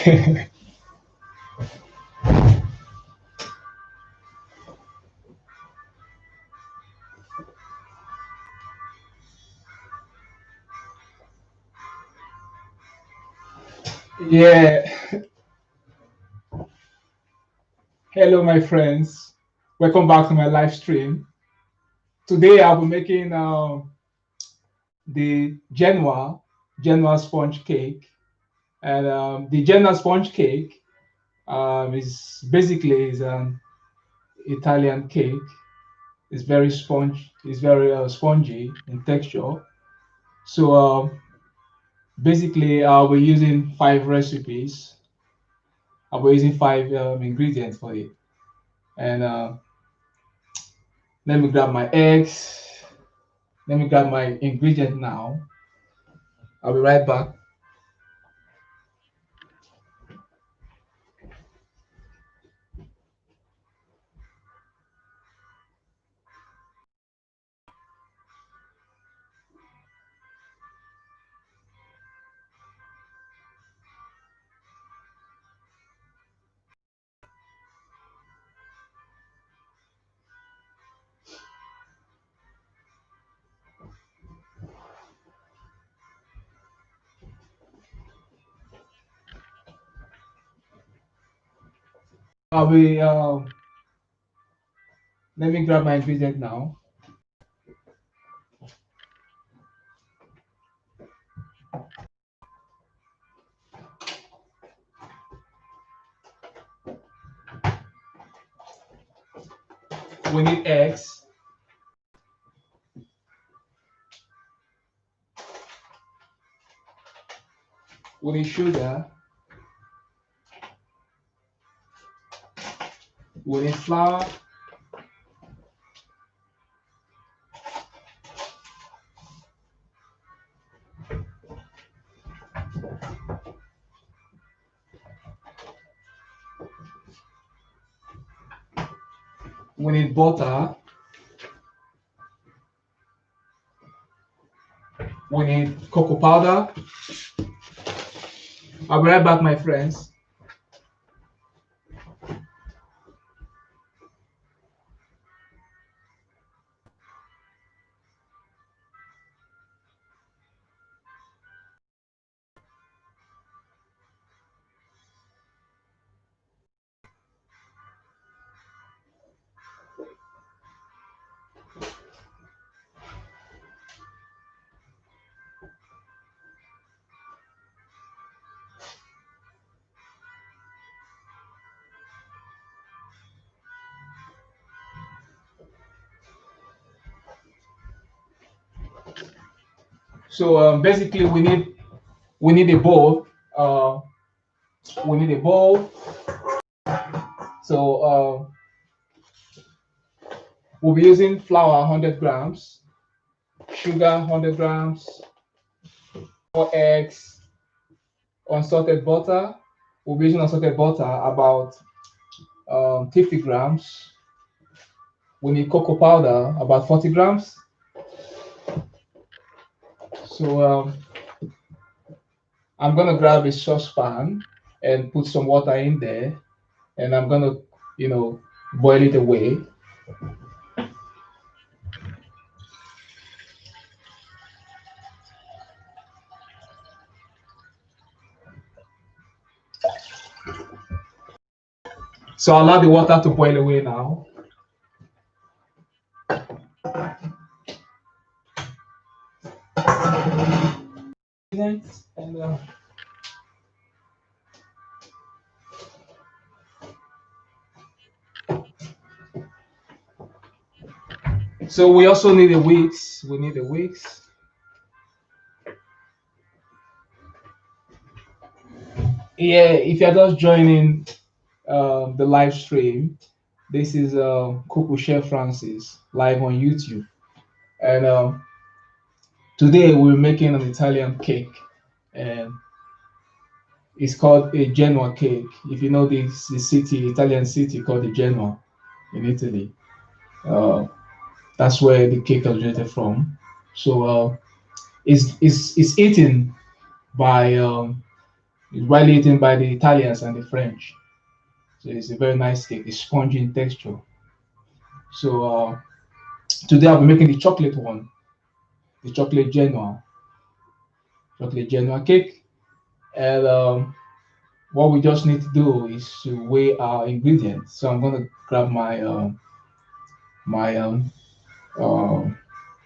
Yeah. Hello, my friends. Welcome back to my live stream. Today, I'll be making the Genoise sponge cake, and the Genoise sponge cake is basically is an Italian cake. It's very spongy in texture. So basically, I'll be using 5 recipes. I'll be using 5 ingredients for it, and let me grab my eggs. Let me grab my ingredient now. I'll be right back. I'll be let me grab my ingredient now. We need eggs. We need sugar. We need flour. We need butter. We need cocoa powder. I'll be right back, my friends. So basically, we need a bowl. We need a bowl. So we'll be using flour 100 grams, sugar 100 grams, 4 eggs, unsalted butter. We'll be using unsalted butter about 50 grams. We need cocoa powder about 40 grams. So I'm gonna grab a saucepan and put some water in there, and I'm gonna, boil it away. So allow the water to boil away now. And so we also need a wicks. We need a wicks. Yeah, if you're just joining the live stream, this is Coco Chef Francis live on YouTube, and today we're making an Italian cake, and it's called a Genoa cake. If you know this, the city, Italian city called the Genoa in Italy, uh, that's where the cake originated from. So it's eaten by It's widely eaten by the Italians and the French. So it's a very nice cake. It's spongy in texture. So today I'll be making the chocolate one, the chocolate Genoa cake. And what we just need to do is to weigh our ingredients. So I'm gonna grab my uh,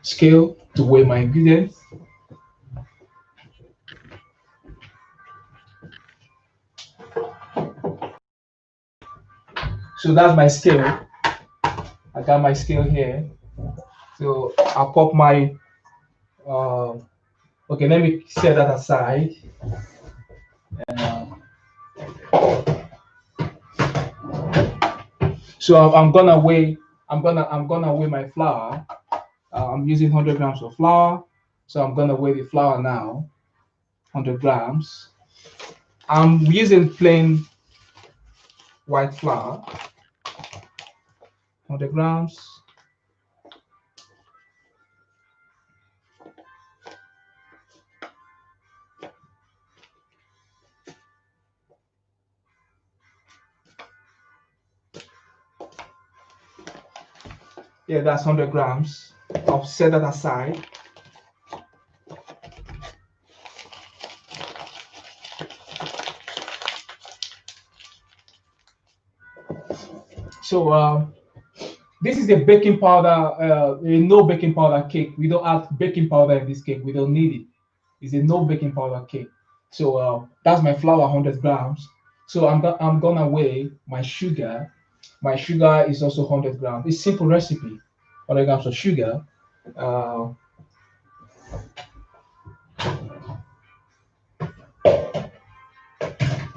scale to weigh my ingredients. So that's my scale. I got my scale here. So I'll pop my uh, okay. Let me set that aside. And, so I'm gonna weigh. I'm gonna weigh my flour. I'm using 100 grams of flour. So I'm gonna weigh the flour now. 100 grams. I'm using plain white flour. 100 grams. Yeah, that's 100 grams. I'll set that aside. So this is a baking powder, a no baking powder cake. We don't add baking powder in this cake. We don't need it. It's a no baking powder cake. So that's my flour, 100 grams. So I'm gonna weigh my sugar. My sugar is also 100 grams. It's simple recipe. 100 grams of sugar. Uh,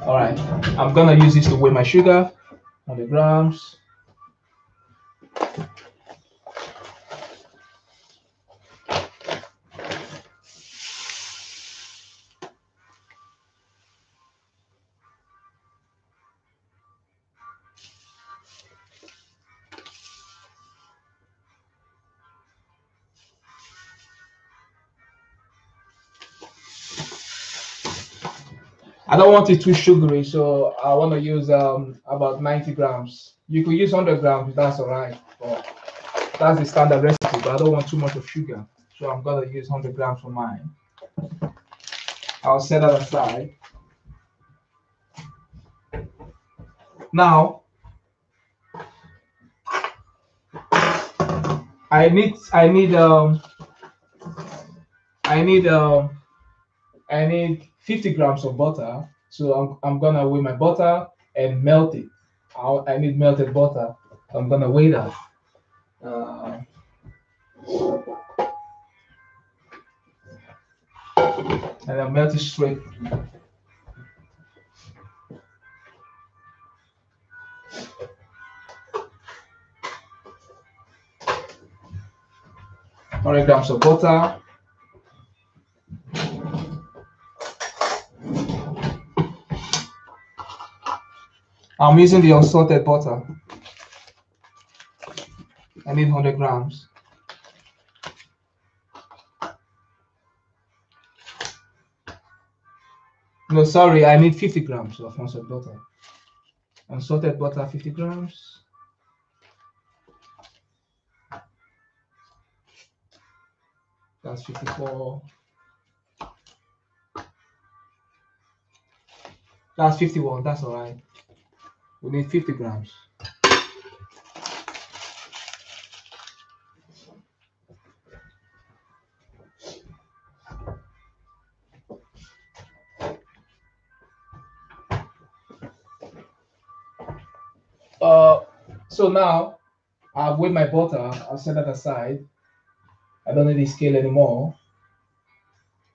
all right. I'm gonna use this to weigh my sugar. 100 grams. I don't want it too sugary, so I want to use about 90 grams. You could use 100 grams, that's all right. But that's the standard recipe, but I don't want too much of sugar. So I'm gonna use 100 grams for mine. I'll set that aside. Now, I need, I need, I need, I need 50 grams of butter. So I'm gonna weigh my butter and melt it. I need melted butter. I'm gonna weigh that. Uh, and I melt it straight. Hundred grams of butter. I'm using the unsalted butter. I need 100 grams. No, sorry, I need 50 grams of unsalted butter. Unsalted butter, 50 grams. That's 54. That's 51. That's all right. We need 50 grams. Uh, so now I've weighed my butter. I'll set that aside. I don't need the scale anymore.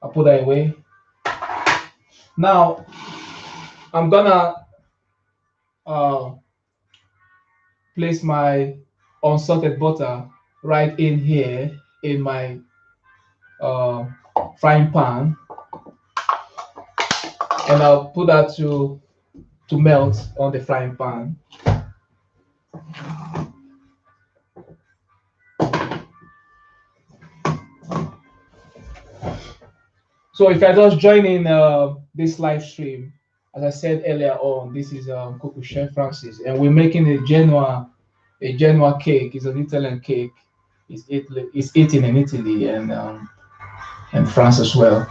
I'll put that away. Now I'm gonna uh, place my unsalted butter right in here in my uh, frying pan, and I'll put that to melt on the frying pan. So if you're just joining this live stream, as I said earlier on, this is Coco Chef Francis, and we're making a Genoa cake. It's an Italian cake. It's eaten in Italy and France as well.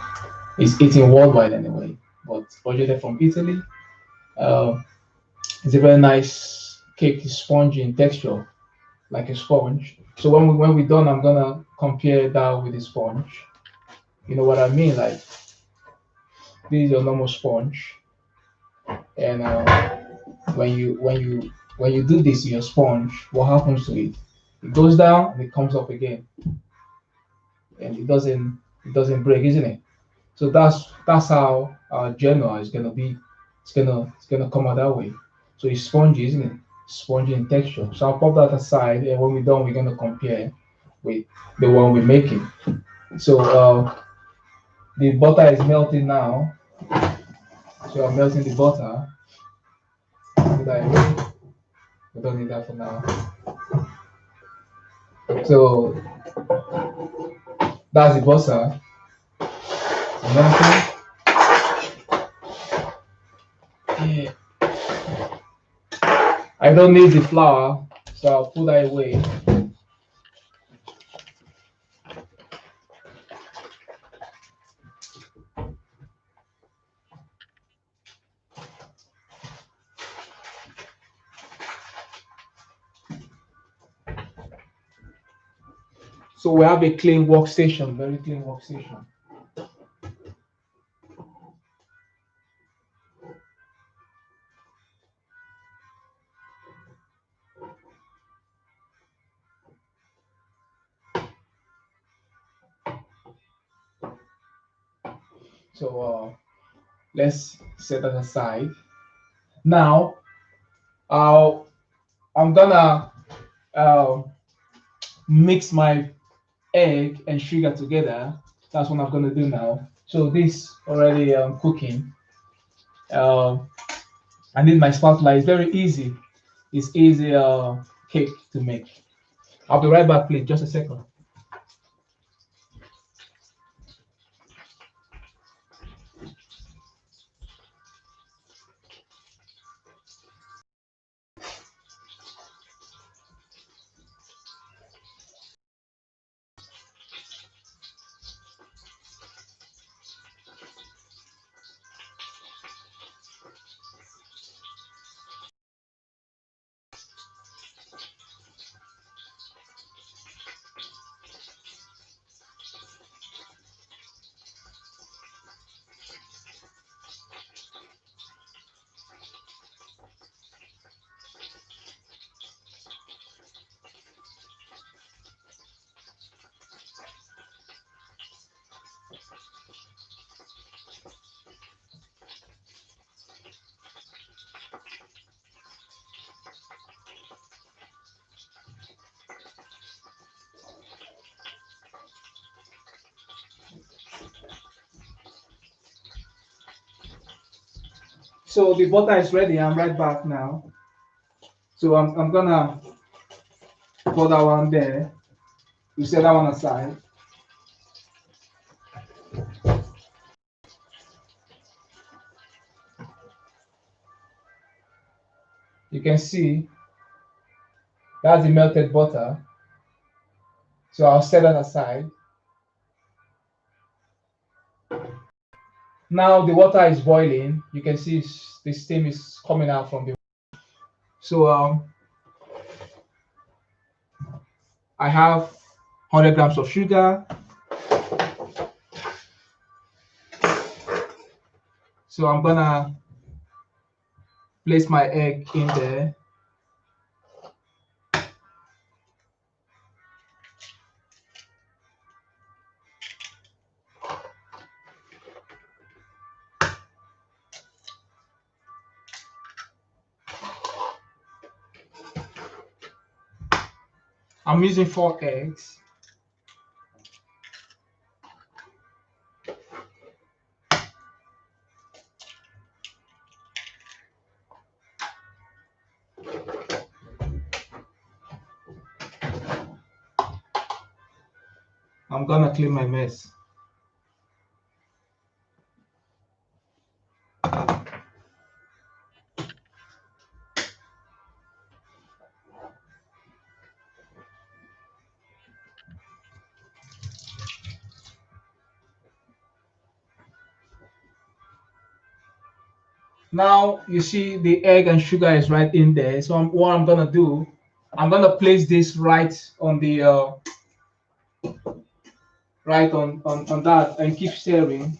It's eaten worldwide anyway, but originated from Italy. Uh, it's a very nice cake. It's spongy in texture, like a sponge. So when we're done, I'm gonna compare that with the sponge. You know what I mean? Like this is your normal sponge, and when you do this to your sponge, what happens to it? It goes down and it comes up again, and it doesn't break, isn't it? So that's how Genoa is gonna be. It's gonna come out that way. So it's spongy, isn't it? Spongy in texture. So I'll pop that aside, and when we're done, we're gonna compare with the one we're making. So the butter is melting now. So I'm melting the butter. Put that away. We don't need that for now. So that's the butter. Melting. Yeah. I don't need the flour, so I'll put that away. So we have a clean workstation, very clean workstation. So let's set that aside. Now I'll I'm gonna uh, mix my egg and sugar together. That's what I'm gonna do now. So this already cooking. Uh, I need my spatula. It's very easy. It's easy cake to make. I'll be right back, please. Just a second. So the butter is ready. I'm right back now. So I'm gonna put that one there. You set that one aside. You can see that's the melted butter. So I'll set that aside. Now the water is boiling. You can see the steam is coming out from the. So I have 100 grams of sugar. So I'm gonna place my egg in there. I'm using 4 eggs. I'm gonna clean my mess. Now you see the egg and sugar is right in there. So what I'm gonna do, I'm gonna place this right on the right on that and keep stirring.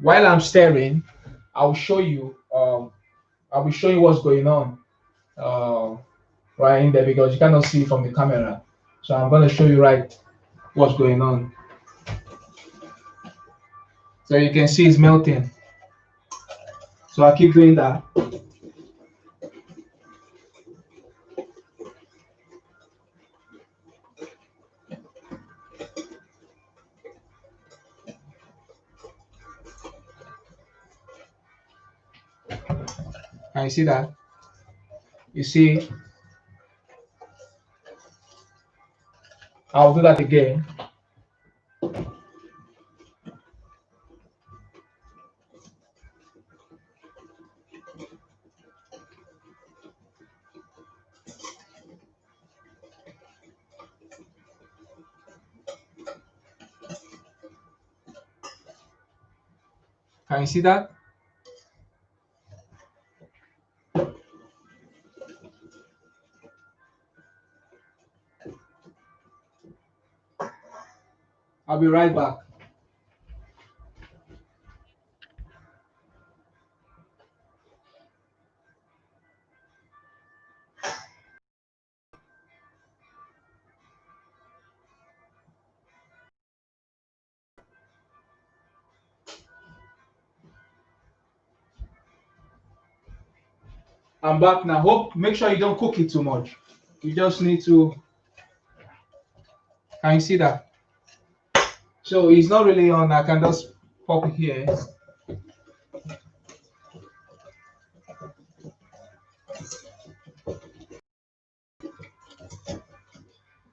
While I'm stirring, I'll show you I will show you what's going on uh, right in there because you cannot see from the camera. So I'm gonna show you right what's going on. So you can see it's melting. So I keep doing that. Can you see that? You see, I'll do that again. Can you see that? I'll be right back. I'm back now. Hope make sure you don't cook it too much. You just need to. Can you see that? So it's not really on. I can just pop it here.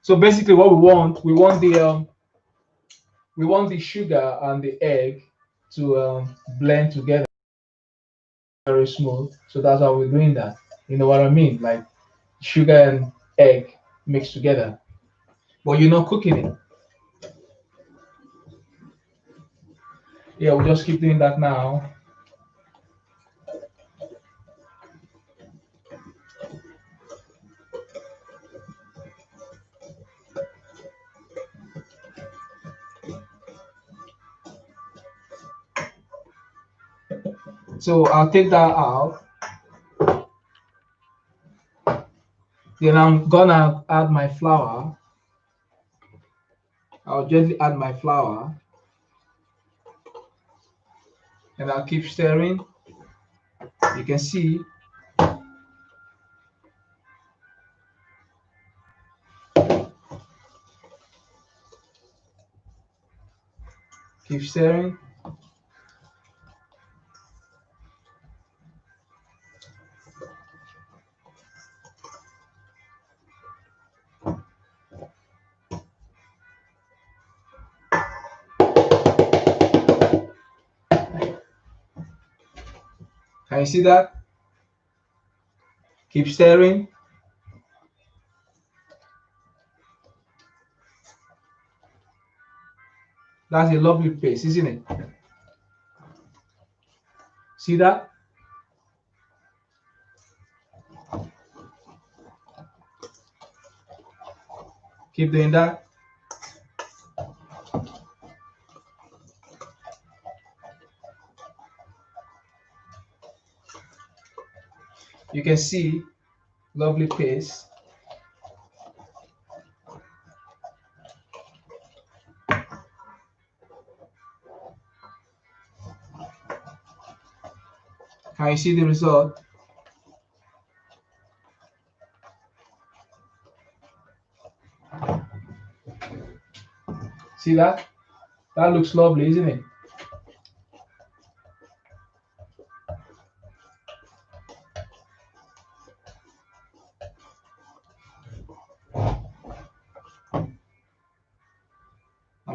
So basically, what we want the sugar and the egg to blend together very smooth. So that's how we're doing that. You know what I mean? Like sugar and egg mixed together. But you're not cooking it. Yeah, we'll just keep doing that now. So I'll take that out. Then I'm gonna add my flour. I'll gently add my flour and I'll keep stirring. You can see keep stirring. Can you see that? Keep stirring. That's a lovely paste, isn't it? See that? Keep doing that. You can see lovely paste. Can you see the result? See that? That looks lovely, isn't it?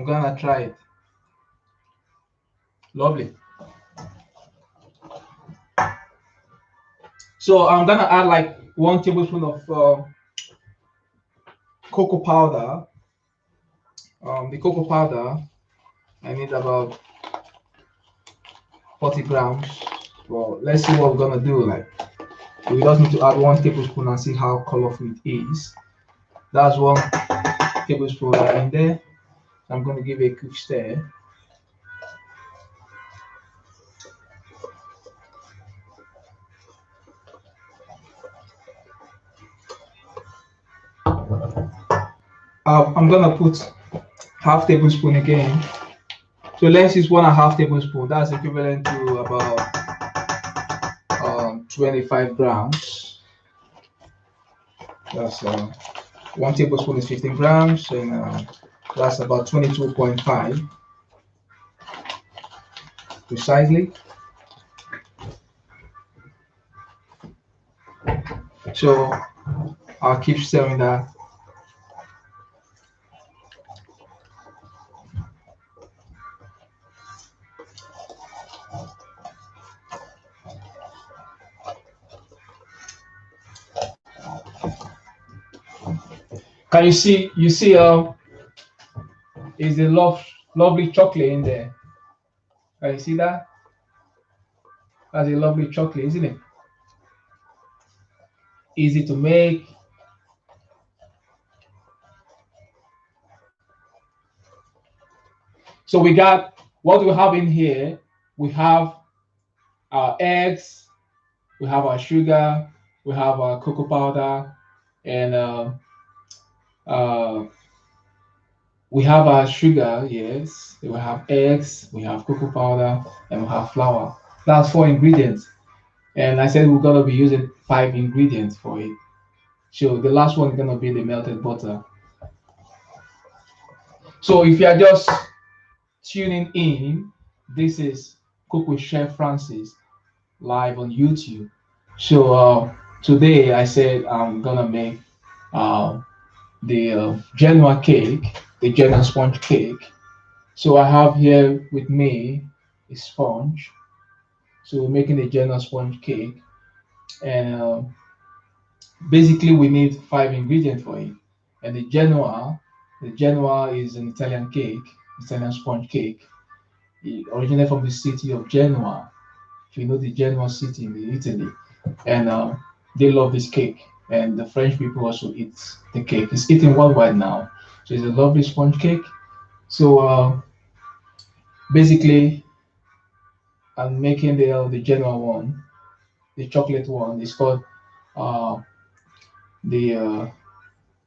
I'm gonna try it. Lovely. So I'm gonna add like 1 tablespoon of cocoa powder. The cocoa powder, I need about 40 grams. Well, let's see what we're gonna do. Like, we just need to add 1 tablespoon and see how colorful it is. That's 1 tablespoon right in there. I'm gonna give it a quick stir. I'm gonna put half tablespoon again. So let's use 1.5 tablespoon. That's equivalent to about 25 grams. That's 1 tablespoon is 15 grams, and that's about 22.5 precisely. So I'll keep stirring that. Can you see? You see, is the lovely chocolate in there? Can you see that? That's a lovely chocolate, isn't it? Easy to make. So we got what we have in here. We have our eggs, we have our sugar, we have our cocoa powder, and uh, we have our sugar. Yes, we have eggs, we have cocoa powder, and we have flour. That's 4 ingredients. And I said we're gonna be using 5 ingredients for it. So the last one is gonna be the melted butter. So if you are just tuning in, this is Cook with Chef Francis live on YouTube. So today I said I'm gonna make uh, the Genoa cake, the Genoa sponge cake. So I have here with me a sponge. So we're making the Genoa sponge cake, and basically we need 5 ingredients for it. And the Genoa is an Italian cake, Italian sponge cake. It originated from the city of Genoa. If you know the Genoa city in Italy, and they love this cake. And the French people also eat the cake. It's eaten worldwide now. So it's a lovely sponge cake. So basically, I'm making the Genoa one, the chocolate one. It's called uh, the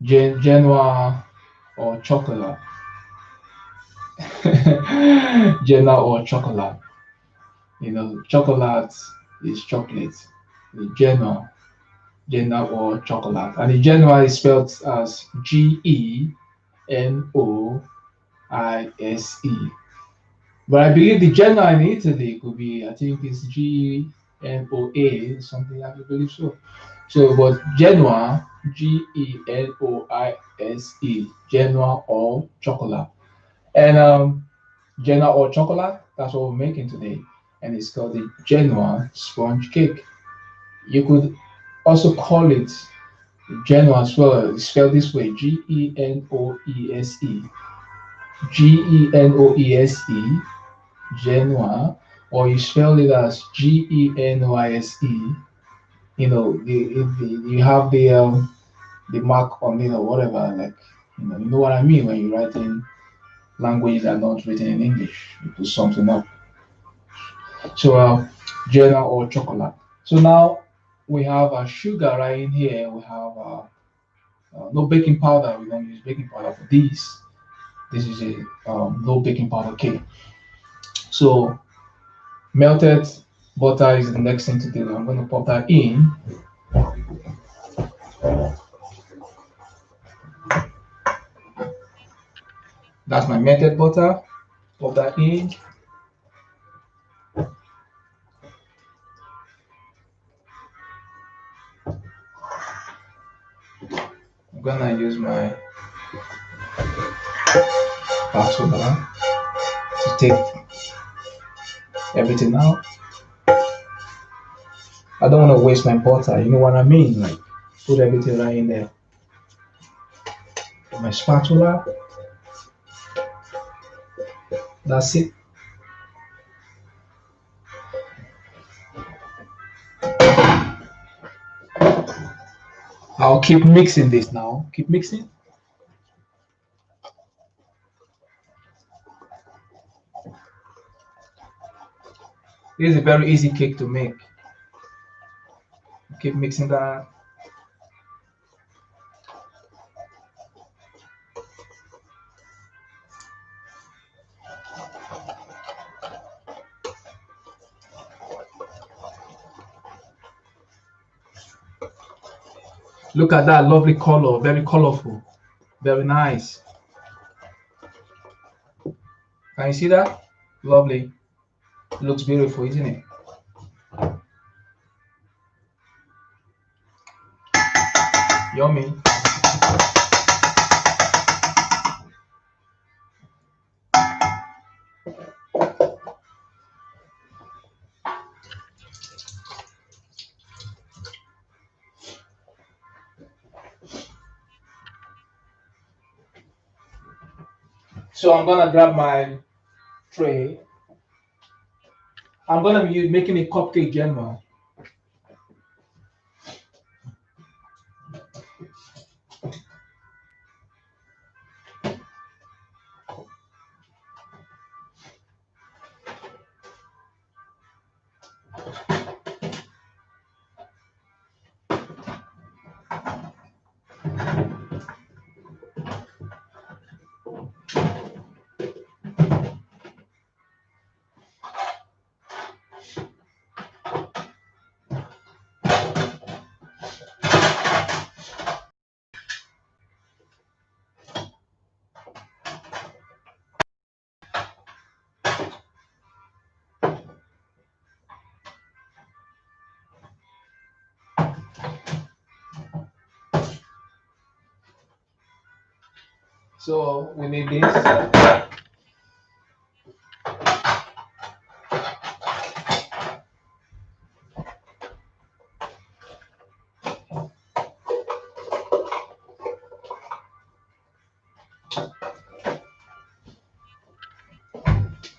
Genoa or Chocolat. Genoa or Chocolat. You know, chocolate is chocolate. The Genoa or Chocolat. And the Genoa is spelled as Genoise. But I believe the Genoa in Italy could be, I think it's Genoa, something I believe so. So, but Genoise, Genoa or Chocolat. And Genoa or Chocolat, that's what we're making today. And it's called the Genoa sponge cake. You could also call it Genoa as well. It's spelled this way: Genoise, Genoa, or you spell it as Genoise. You know, you have the mark on it or whatever. Like, you know what I mean when you write in languages that are not written in English. You put something up. So, Genoa or chocolate. So now we have sugar right in here. We have no baking powder. We don't use baking powder for these. This is a no baking powder cake. So melted butter is the next thing to do. I'm going to pop that in. That's my melted butter. Pop that in. I'm gonna use my spatula to take everything out. I don't want to waste my butter. You know what I mean? Like, put everything right in there. My spatula. That's it. I'll keep mixing this now. Keep mixing. This is a very easy cake to make. Keep mixing that. Look at that lovely color, very colorful, very nice. Can you see that? Lovely. Looks beautiful, isn't it? Yummy. So I'm gonna grab my tray. I'm gonna be making a cupcake Genoise. So we need this.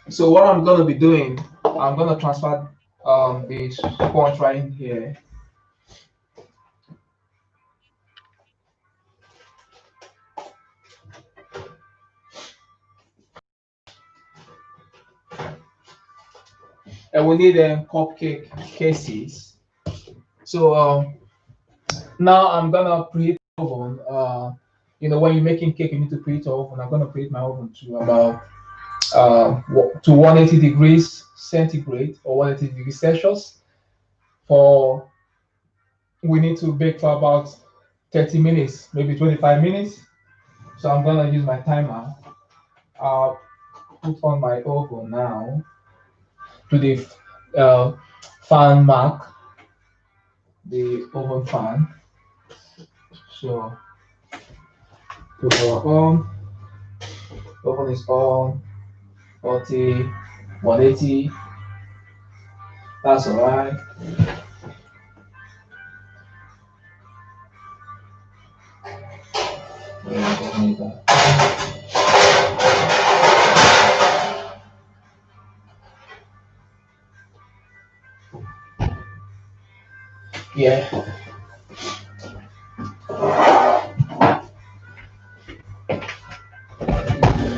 So what I'm gonna be doing, I'm gonna transfer the sponge right in here. And we need cupcake cases. So now I'm gonna preheat the oven. When you're making cake, you need to preheat your oven. I'm gonna preheat my oven to about to 180 degrees centigrade or 180 degrees Celsius. For we need to bake for about 30 minutes, maybe 25 minutes. So I'm gonna use my timer. I'll put on my oven now to the fan mark, the oven fan. So put our on. Oven is on. 40, 180. That's alright. Yeah.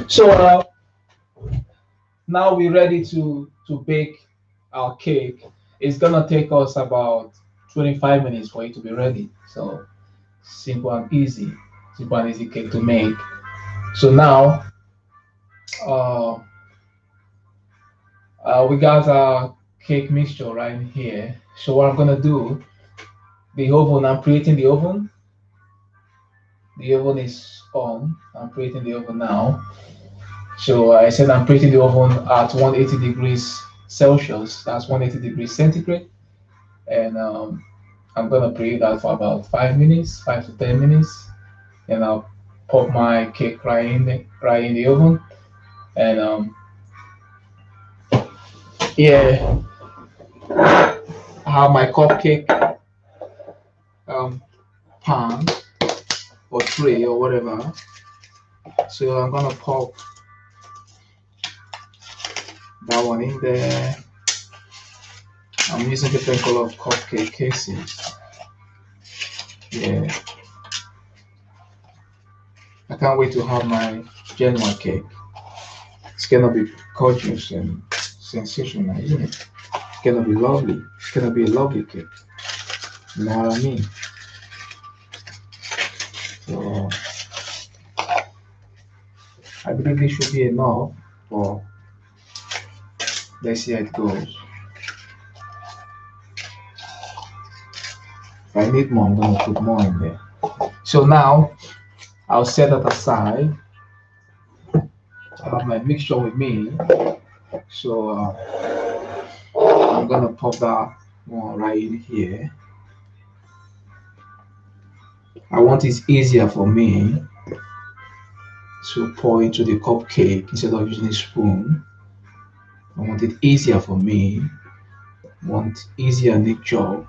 So now we're ready to bake our cake. It's gonna take us about 25 minutes for it to be ready. So simple and easy, simple and easy cake to make. So now uh, we got our cake mixture right here. So what I'm gonna do, the oven, I'm creating the oven. The oven is on. I'm creating the oven now. So I said I'm preheating the oven at 180 degrees Celsius. That's 180 degrees centigrade, and I'm gonna preheat that for about 5 minutes, 5 to 10 minutes, and I'll pop my cake right in the oven. And yeah, I have my cupcake um, pan or tray or whatever. So I'm gonna pop that one in there. I'm using different color of cupcake cases. Yeah. I can't wait to have my Genoise cake. It's gonna be gorgeous and sensational, isn't it? It's gonna be lovely. It's gonna be a lovely cake. You know what I mean? So I believe this should be enough, but let's see how it goes. If I need more, I'm gonna put more in there. So now I'll set that aside. I have my mixture with me. So I'm gonna pop that one right in here. I want it easier for me to pour into the cupcake instead of using a spoon. I want it easier for me. I want easier neat job.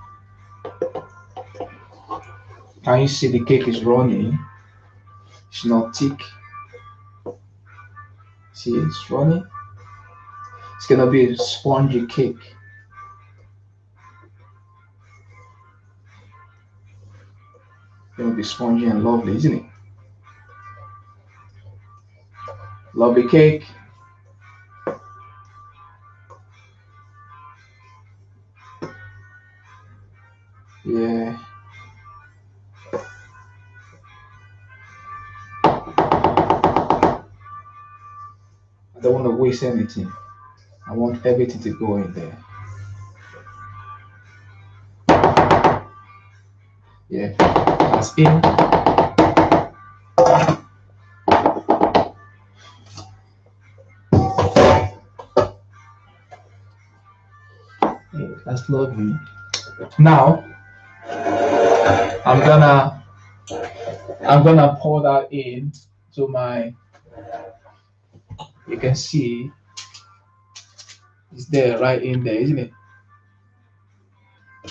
Can you see the cake is running? It's not thick. See, it's running. It's gonna be a spongy cake. It's gonna be spongy and lovely, isn't it? Lovely cake. Yeah. I don't want to waste anything. I want everything to go in there. Yeah. That's in. Yeah, that's lovely. Now I'm gonna I'm gonna pour that in to my. You can see it's there right in there, isn't it?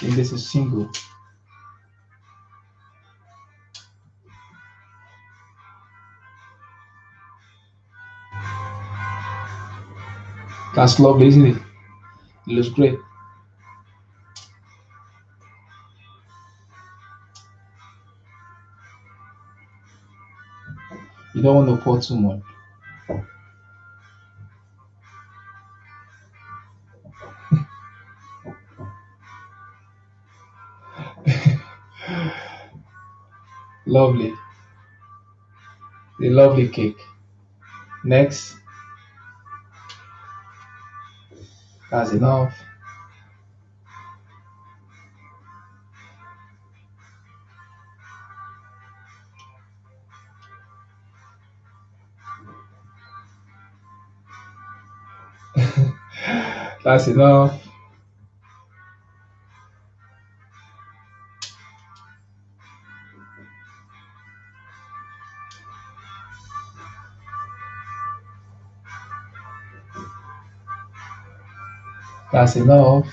And this is single. That's lovely, isn't it? It looks great. You don't want to pour too much. Lovely. The lovely cake. Next, that's enough. That's enough. That's enough.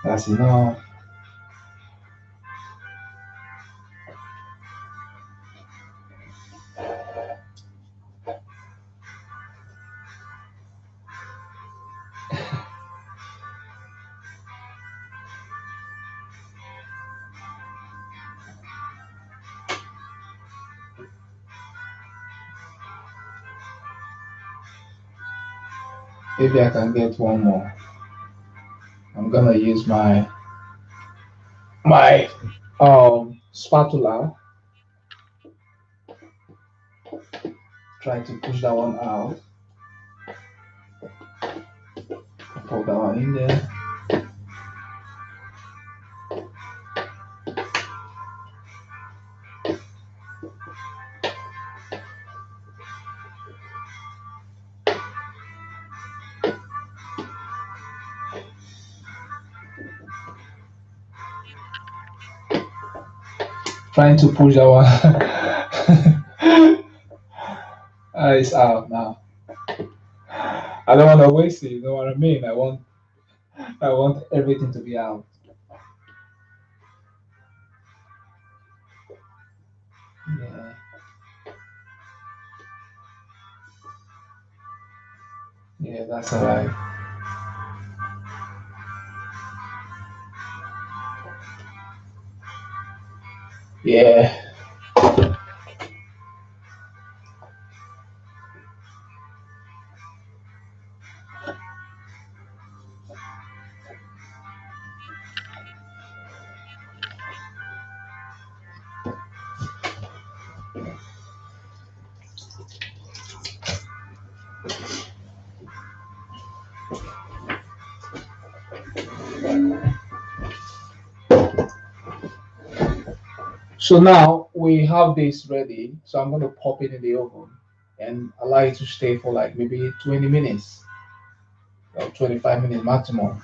That's enough. Maybe I can get one more. I'm gonna use my spatula. Try to push that one out. Put that one in there. Trying to push that one. It's out now. I don't want to waste it. You know what I mean? I want everything to be out. Yeah. Yeah, that's alright. Yeah. So now we have this ready. So I'm gonna pop it in the oven and allow it to stay for like maybe 20 minutes or 25 minutes maximum.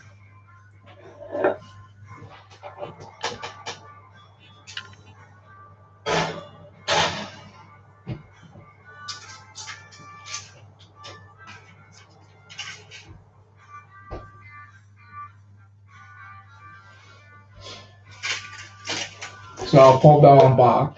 So I'll pop that one back.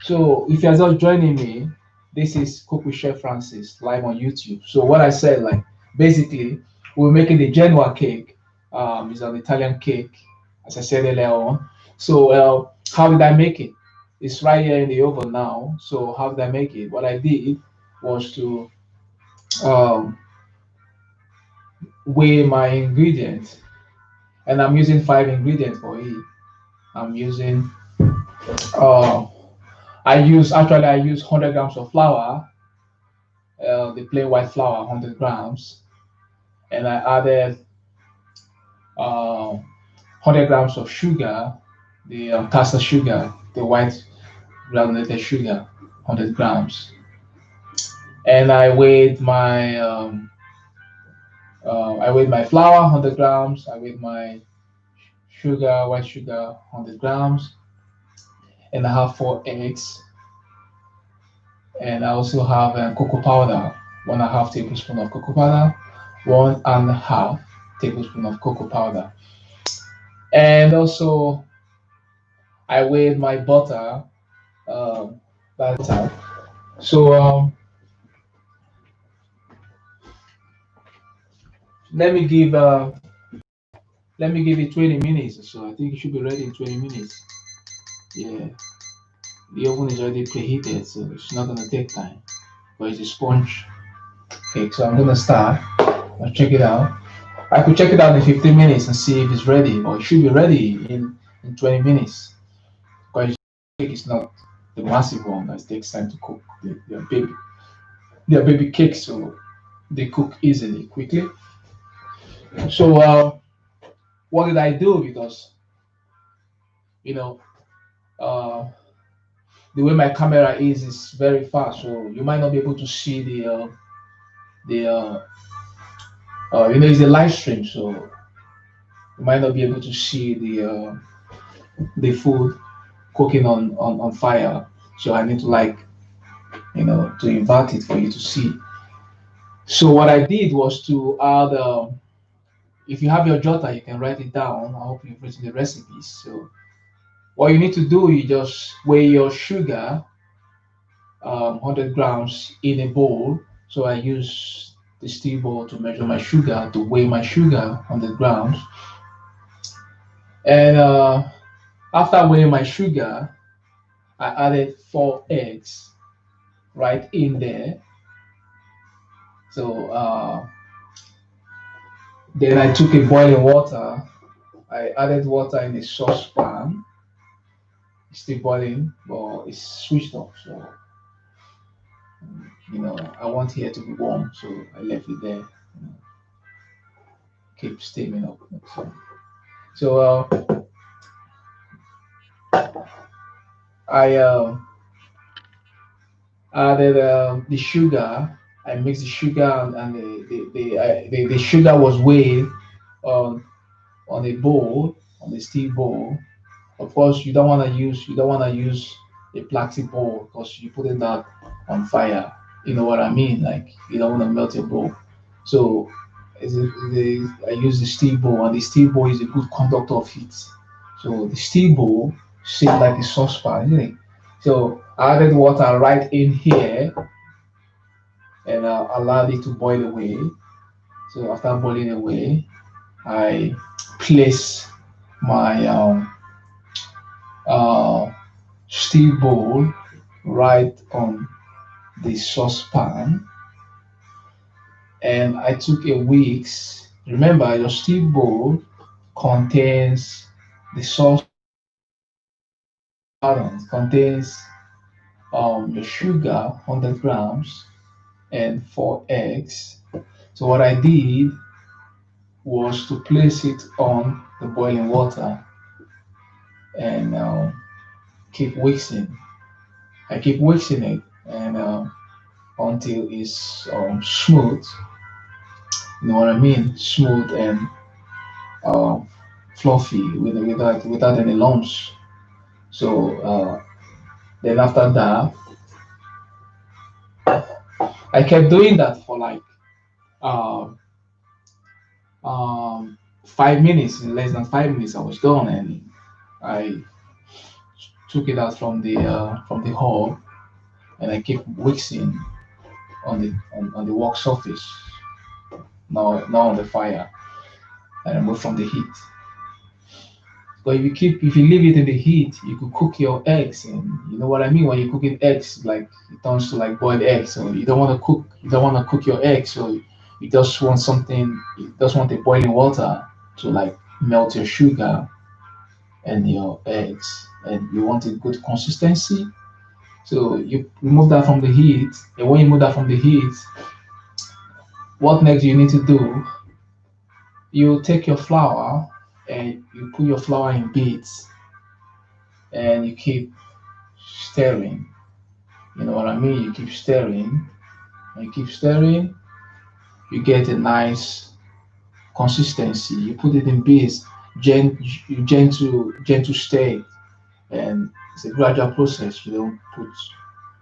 So if you're just joining me, this is Cook with Chef Francis live on YouTube. So what I said, like basically, we're making the Genoa cake. It's an Italian cake, as I said earlier on. So how did I make it? It's right here in the oven now. So how did I make it? What I did was to um, weigh my ingredients, and I'm using 5 ingredients for it. I'm using uh, I use 100 grams of flour, the plain white flour, 100 grams, and I added 100 grams of sugar, the caster sugar, the white granulated sugar, 100 grams, and I weighed my flour, 100 grams. I weighed my sugar, white sugar, 100 grams, and I have 4 eggs, and I also have cocoa powder, 1.5 tablespoon of cocoa powder, 1.5 tablespoon of cocoa powder, and also I weighed my butter. That's out. So let me give let me give it 20 minutes or so. I think it should be ready in 20 minutes. Yeah, the oven is already preheated, so it's not gonna take time. But it's a sponge cake, so I'm gonna start. I'll check it out. I could check it out in 15 minutes and see if it's ready, or it should be ready in 20 minutes. Because cake is not the massive one that takes time to cook. They're baby cakes, so they cook easily, quickly. So what did I do? Because you know uh, the way my camera is very fast, so you might not be able to see the it's a live stream, so you might not be able to see the food cooking on fire. So I need to like to invert it for you to see. So what I did was to add. If you have your jotter, you can write it down. I hope you've written the recipes. So what you need to do, you just weigh your sugar, 100 grams in a bowl. So I use the steel bowl to measure my sugar, to weigh my sugar, 100 grams. And after weighing my sugar, I added 4 eggs right in there. So then I took a boiling water. I added water in a saucepan. It's still boiling, but it's switched off. So I want here to be warm, so I left it there. Keep steaming up. So I added the sugar. I mixed the sugar and the sugar was weighed on on a bowl, on a steel bowl. Of course, you don't want to use a plastic bowl because you putting that on fire. You know what I mean? Like you don't want to melt your bowl. So I use the steel bowl, and the steel bowl is a good conductor of heat. So the steel bowl shaped like a saucepan, isn't it? So I added water right in here and allowed it to boil away. So after boiling away, I place my uh, steel bowl right on the saucepan, and I took a whisk. Remember, your steel bowl contains the sauce, pardon, contains your sugar, 100 grams, and 4 eggs. So what I did was to place it on the boiling water and keep whisking. I keep whisking it and until it's smooth. You know what I mean? Smooth and uh, fluffy without any lumps. So then after that, I kept doing that for like uh, 5 minutes. In less than 5 minutes, I was done, and I took it out from the hole, and I kept whisking on the work surface, now on the fire, and I moved from the heat. But if you leave it in the heat, you could cook your eggs, and you know what I mean. When you cooking eggs, like it turns to like boiled eggs. So you don't want to cook your eggs. So you just want something. You just want the boiling water to like melt your sugar and your eggs, and you want a good consistency. So you remove that from the heat, and when you remove that from the heat, what next you need to do? You take your flour and you put your flour in bits, and you keep stirring. You know what I mean? You keep stirring and you keep stirring, you get a nice consistency. You put it in bits, gentle stir, and it's a gradual process. You don't put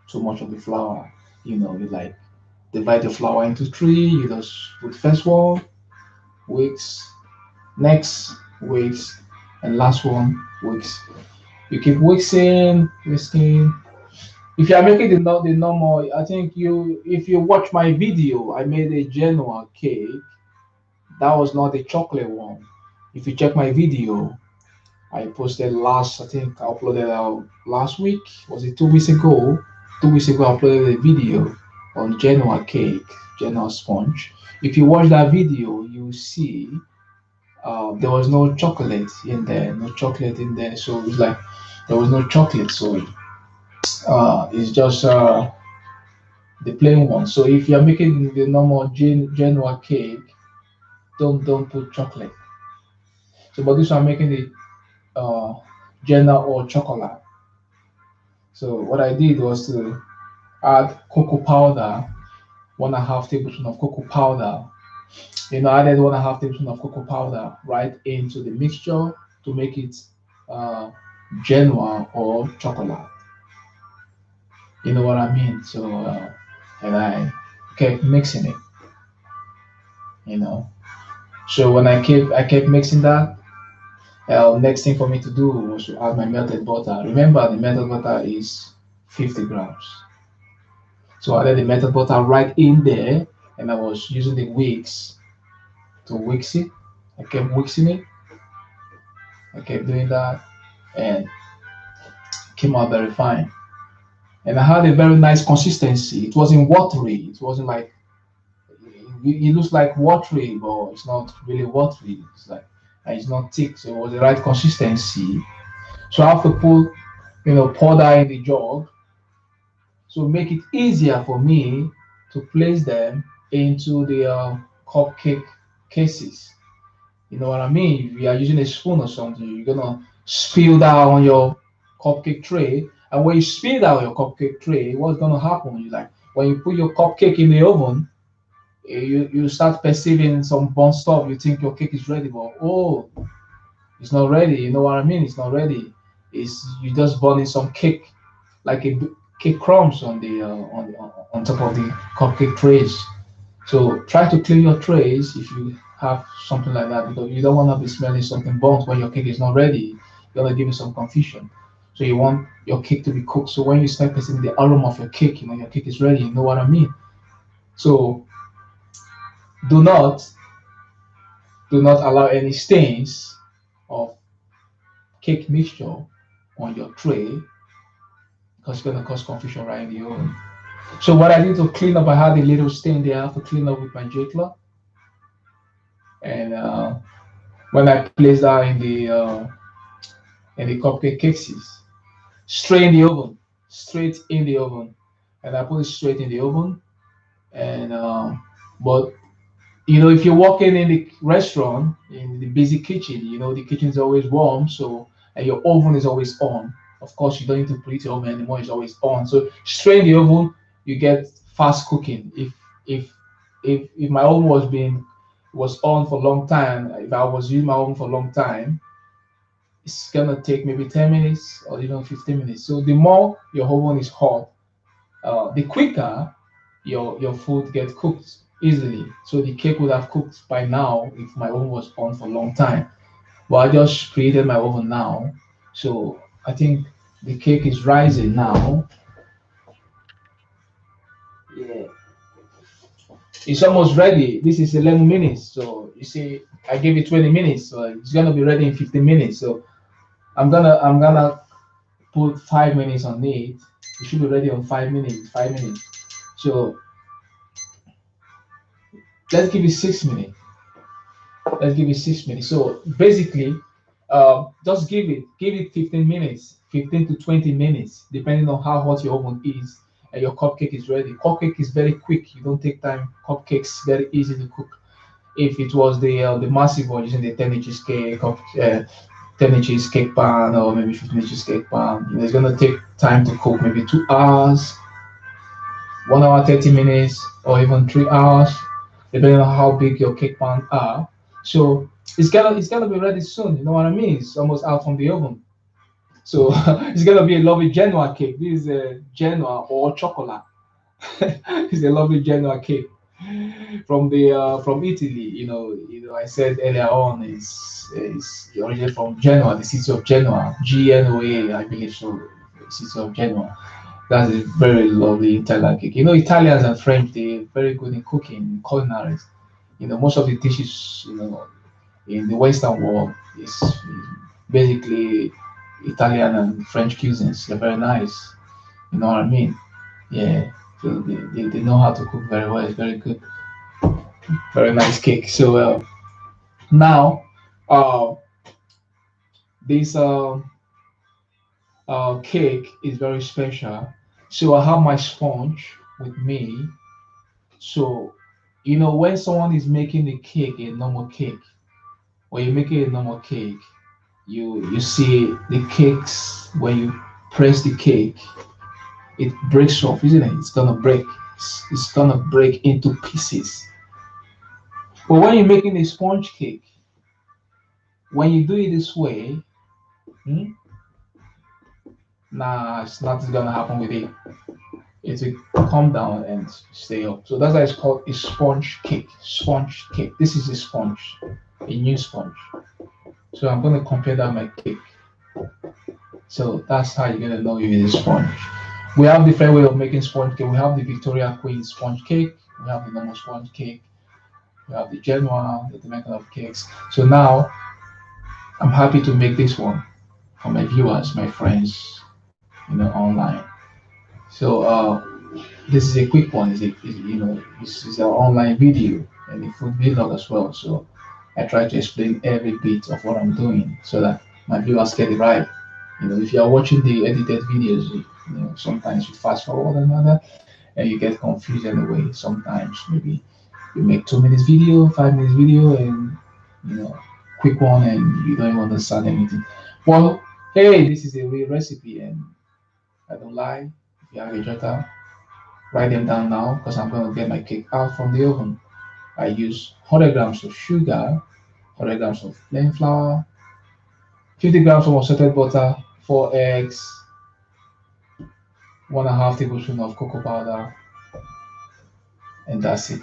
too much of the flour. You like divide the flour into three. You just put first one, weeks, next weeks, and last one, weeks. You keep whisking. If you are making the normal, I think if you watch my video, I made a Genoa cake. That was not the chocolate one. If you check my video, I posted I think I uploaded last week. Was it 2 weeks ago? 2 weeks ago, I uploaded a video on Genoa cake, Genoa sponge. If you watch that video, you will see there was no chocolate in there, no chocolate in there. So it's like there was no chocolate. So it's just the plain one. So if you're making the normal Genoa cake, don't put chocolate. So but this one I'm making the uh, Genoa or chocolate. So what I did was to add cocoa powder, 1.5 tablespoon of cocoa powder. I added 1.5 tablespoon of cocoa powder right into the mixture to make it uh, Genoa or chocolate. You know what I mean? So and I kept mixing it. You know. So when I kept mixing that, next thing for me to do was to add my melted butter. Remember, the melted butter is 50 grams. So I added the melted butter right in there, and I was using the wicks to wix it. I kept wixing it. I kept doing that, and it came out very fine. And I had a very nice consistency. It wasn't watery. It wasn't like it looks like watery, but it's not really watery. It's like and it's not thick, so it was the right consistency. So I have to pour that in the jug. So make it easier for me to place them into the cupcake cases. You know what I mean? If you are using a spoon or something, you're gonna spill that on your cupcake tray. And when you spill that on your cupcake tray, what's gonna happen? You like when you put your cupcake in the oven, you start perceiving some burnt stuff. You think your cake is ready, but oh, it's not ready. You know what I mean? It's not ready. It's you just burning some cake like cake crumbs on top of the cupcake trays. So try to clean your trays if you have something like that because you don't want to be smelling something burnt when your cake is not ready. You're gonna give you some confusion. So you want your cake to be cooked. So when you start perceiving the aroma of your cake, your cake is ready. You know what I mean? So do not do not allow any stains of cake mixture on your tray because it's gonna cause confusion right in the oven. So what I did to clean up, I had a little stain there. I have to clean up with my J-Cloth. And when I placed that in the cupcake cases, straight in the oven, straight in the oven, and I put it straight in the oven. And but if you're walking in the restaurant in the busy kitchen, the kitchen is always warm, so and your oven is always on. Of course, you don't need to preheat your oven anymore; it's always on. So straight in the oven, you get fast cooking. If if my oven was on for a long time, if I was using my oven for a long time, it's gonna take maybe 10 minutes or even 15 minutes. So the more your oven is hot, the quicker your food gets cooked easily. So the cake would have cooked by now if my oven was on for a long time. But I just created my oven now, so I think the cake is rising now. Yeah, it's almost ready. This is 11 minutes, so you see, I gave it 20 minutes, so it's gonna be ready in 15 minutes. So I'm gonna put 5 minutes on it. It should be ready on 5 minutes. 5 minutes. So let's give it 6 minutes. Let's give it 6 minutes. So basically, just give it 15 minutes, 15 to 20 minutes, depending on how hot your oven is, and your cupcake is ready. Cupcake is very quick. You don't take time. Cupcakes very easy to cook. If it was the massive one using the 10 inches cake, 10 inches cake pan, or maybe 15 inches cake pan, it's gonna take time to cook, maybe 2 hours, 1 hour 30 minutes, or even 3 hours, depending on how big your cake pan are. So it's gonna be ready soon. You know what I mean? It's almost out from the oven. So it's gonna be a lovely Genoa cake. This is a Genoa or chocolate. It's a lovely Genoa cake from Italy. I said earlier on is originated from Genoa, the city of Genoa, Genoa, I believe so, the city of Genoa. That's a very lovely Italian cake. Italians and French, they're very good in cooking, culinaries. Most of the dishes, in the Western world is basically Italian and French cuisines. They're very nice. You know what I mean? Yeah. So they know how to cook very well. It's very good. Very nice cake. So now, uh, this cake is very special. So I have my sponge with me. So, when someone is making a cake, a normal cake, when you're making a normal cake, you see the cakes when you press the cake, it breaks off, isn't it? It's gonna break. It's gonna break into pieces. But when you're making a sponge cake, when you do it this way, hmm, nah, it's not gonna happen with it. It will come down and stay up. So that's why it's called a sponge cake. Sponge cake. This is a sponge, a new sponge. So I'm gonna compare that with my cake. So that's how you're gonna know if it is sponge. We have different way of making sponge cake. We have the Victoria Queen sponge cake. We have the normal sponge cake. We have the Genoa, the making of cakes. So now I'm happy to make this one for my viewers, my friends, online. So this is a quick one. It's an online video and a food vlog as well. So I try to explain every bit of what I'm doing so that my viewers get it right. If you are watching the edited videos, sometimes you fast forward and all that, and you get confused anyway. Sometimes maybe you make 2 minutes video, 5 minutes video, and you know, quick one, and you don't even understand anything. Well, hey, this is a real recipe, and I don't lie. If you have a jotter, write them down now because I'm gonna get my cake out from the oven. I use 100 grams of sugar, 100 grams of plain flour, 50 grams of unsalted butter, 4 eggs, 1.5 tablespoon of cocoa powder, and that's it.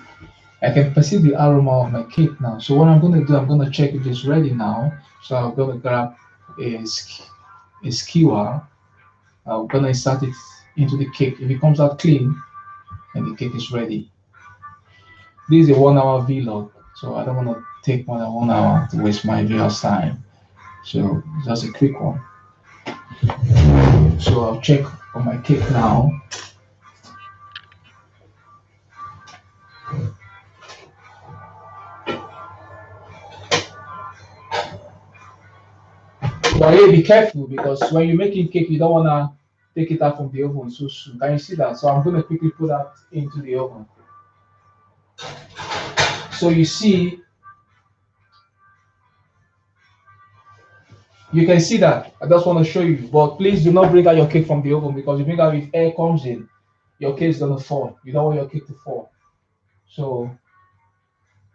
I can perceive the aroma of my cake now. So what I'm gonna do, I'm gonna check if it's ready now. So I'm gonna grab a, a skewer I'm gonna insert it into the cake. If it comes out clean, and the cake is ready. This is a 1 hour vlog, so I don't want to take more than 1 hour to waste my viewers' time. So just a quick one. So I'll check on my cake now. But hey, be careful because when you're making cake, you don't wanna take it out from the oven so soon. Can you see that? So I'm gonna quickly put that into the oven. So you see, you can see that. I just want to show you. But please do not bring out your cake from the oven because if you bring out if air comes in, your cake is gonna fall. You don't want your cake to fall. So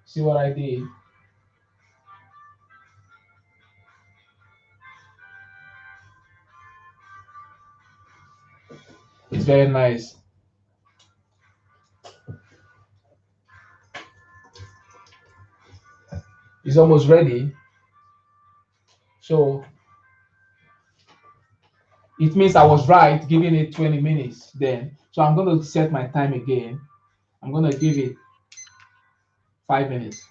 see what I did. It's very nice. It's almost ready. So it means I was right giving it 20 minutes then. So I'm going to set my time again. I'm going to give it 5 minutes.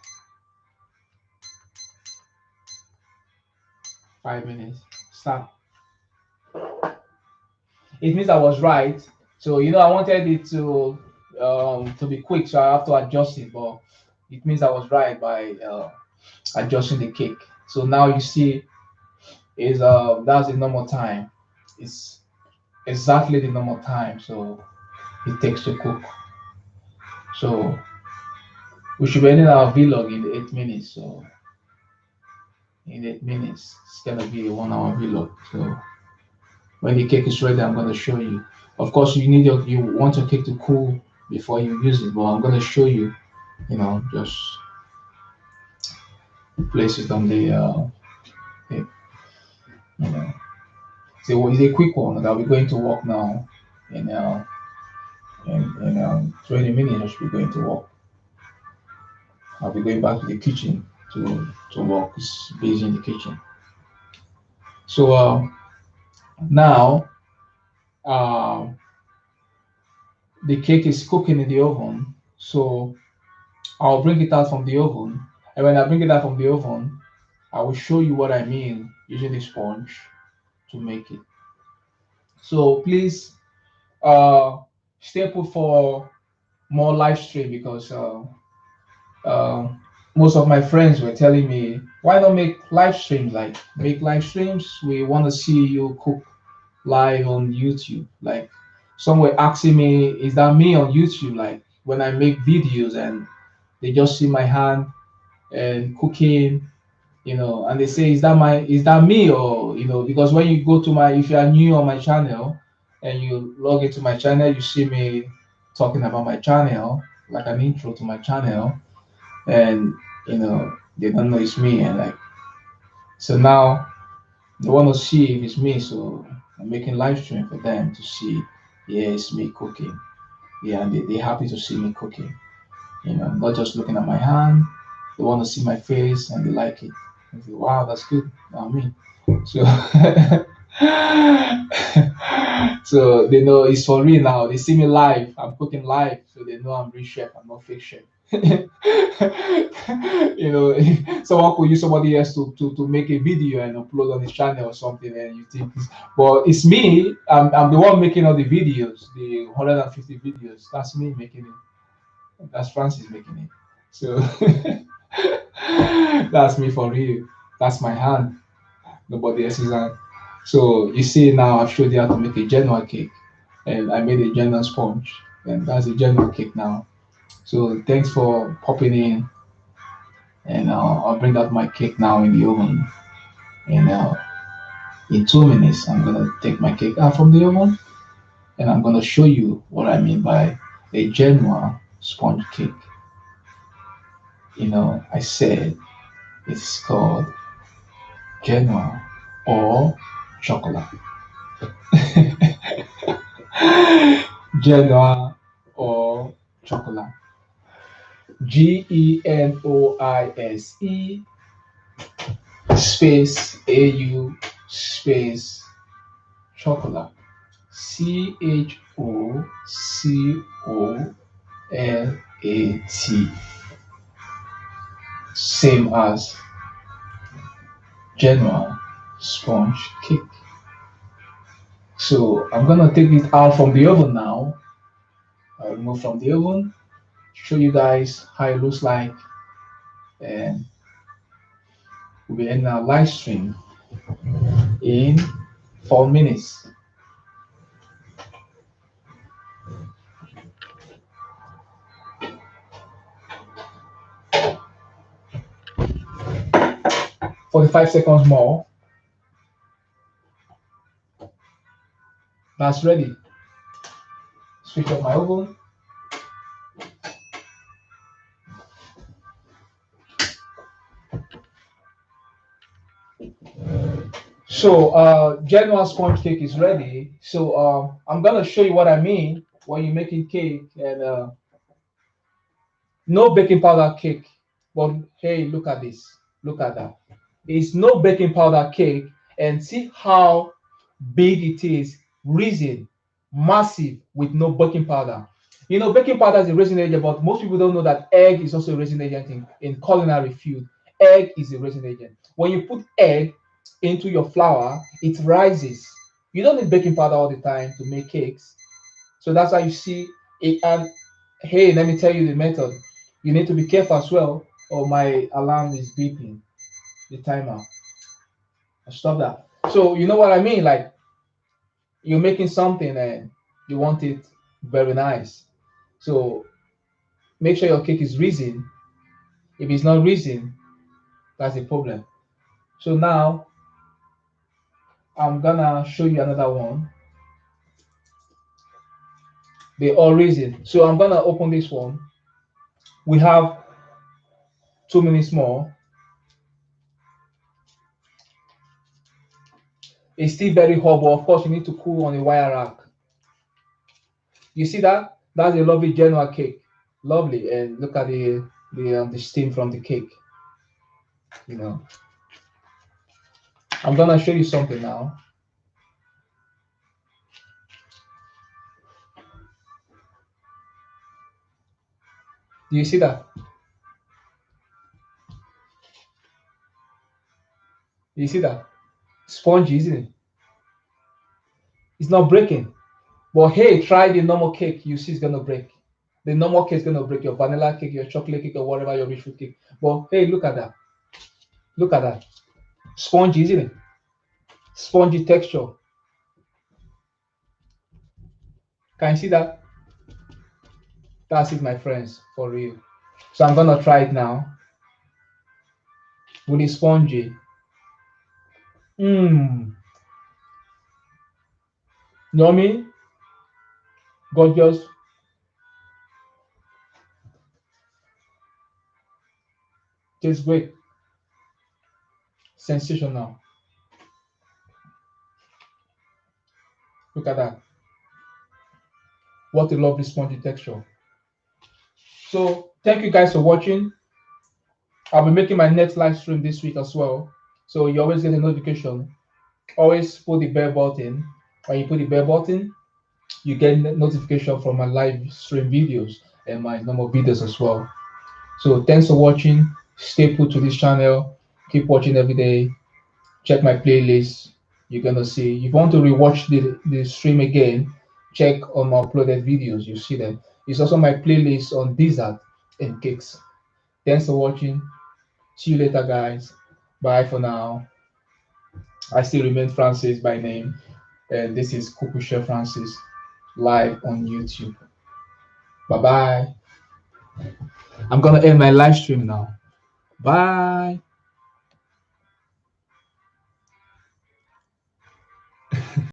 5 minutes. Stop. It means I was right. So I wanted it to be quick, so I have to adjust it. But it means I was right by adjusting the cake. So now you see is that's the normal time. It's exactly the normal time. So it takes to cook. So we should be ending our vlog in 8 minutes. So in 8 minutes, it's gonna be a 1 hour vlog. So when the cake is ready, I'm gonna show you. Of course, you want your cake to cool before you use it, but I'm gonna show you. Just place it on the cake. You know, so it's a quick one that we're going to work now. In 20 minutes, I should be going to work. I'll be going back to the kitchen to work. It's busy in the kitchen. So now uh, the cake is cooking in the oven. So I'll bring it out from the oven. And when I bring it out from the oven, I will show you what I mean using the sponge to make it. So please stay put for more live stream because uh, most of my friends were telling me, why not make live streams? Like, make live streams. We want to see you cook live on YouTube. Like, some were asking me, is that me on YouTube? Like, when I make videos and they just see my hand and cooking, and they say, is that me? Or, because when you go to if you are new on my channel and you log into my channel, you see me talking about my channel, like an intro to my channel, and, they don't know it's me. And like, so now they want to see if it's me. So I'm making live stream for them to see, yeah, it's me cooking. Yeah, and they're happy to see me cooking. Not just looking at my hand. They want to see my face and they like it. They say, wow, that's good. Not me. So, so they know it's for real now. They see me live. I'm cooking live, so they know I'm real chef. I'm not fake chef. Someone could use somebody else to make a video and upload on his channel or something, and you think, but it's me. I'm the one making all the videos, the 150 videos. That's me making it. That's Francis making it. So that's me for real. That's my hand. Nobody else's hand. So you see now I've showed you how to make a Genoise cake, and I made a Genoise sponge, and that's a Genoise cake now. So thanks for popping in, and I'll bring out my cake now in the oven. And in 2 minutes, I'm gonna take my cake out from the oven, and I'm gonna show you what I mean by a Genoise sponge cake. I said it's called Genoise or Chocolat. Genoise or Chocolat. Genoise space AU space Chocolat. Chocolat. Same as Genoise sponge cake. So I'm gonna take it out from the oven now. I'll remove from the oven, show you guys how it looks like, and we'll be ending our live stream in 4 minutes. "45 seconds more." That's ready. Switch off my oven. So Genoise sponge cake is ready. So I'm gonna show you what I mean when you're making cake, and no baking powder cake. But hey, look at this. Look at that. It's no baking powder cake, and see how big it is, risen, massive, with no baking powder. You know, baking powder is a resin agent, but most people don't know that egg is also a resin agent in culinary field. Egg is a resin agent. When you put egg into your flour, it rises. You don't need baking powder all the time to make cakes. So that's why you see it. And hey, let me tell you the method. You need to be careful as well, or my alarm is beeping, the timer. Stop that. So you know what I mean? Like, you're making something and you want it very nice. So make sure your cake is risen. If it's not risen, that's a problem. So now I'm gonna show you another one. They all risen. So I'm gonna open this one. We have 2 minutes more. It's still very hot, but of course you need to cool on a wire rack. You see that? That's a lovely Genoa cake. Lovely, and look at the steam from the cake. You know, I'm gonna show you something now. Do you see that? You see that? Spongy, isn't it? It's not breaking. But hey, try the normal cake. You see, it's gonna break. The normal cake is gonna break. Your vanilla cake, your chocolate cake, or whatever your rich fruit cake. But hey, look at that. Look at that. Spongy, isn't it? Spongy texture. Can you see that? That's it, my friends, for real. So I'm gonna try it now with the spongy. Mmm. Yummy, gorgeous. Tastes great. Sensational. Look at that. What a lovely spongy texture. So thank you guys for watching. I'll be making my next live stream this week as well. So you always get a notification. Always put the bell button. When you put the bell button, you get notification from my live stream videos and my normal videos as well. So thanks for watching. Stay put to this channel. Keep watching every day. Check my playlist. You're gonna see. If you want to rewatch the stream again, check on my uploaded videos. You see them. It's also my playlist on dessert and cakes. Thanks for watching. See you later, guys. Bye for now. I still remain Francis by name, and this is Chocolat Francis live on YouTube. Bye bye. I'm gonna end my live stream now. Bye.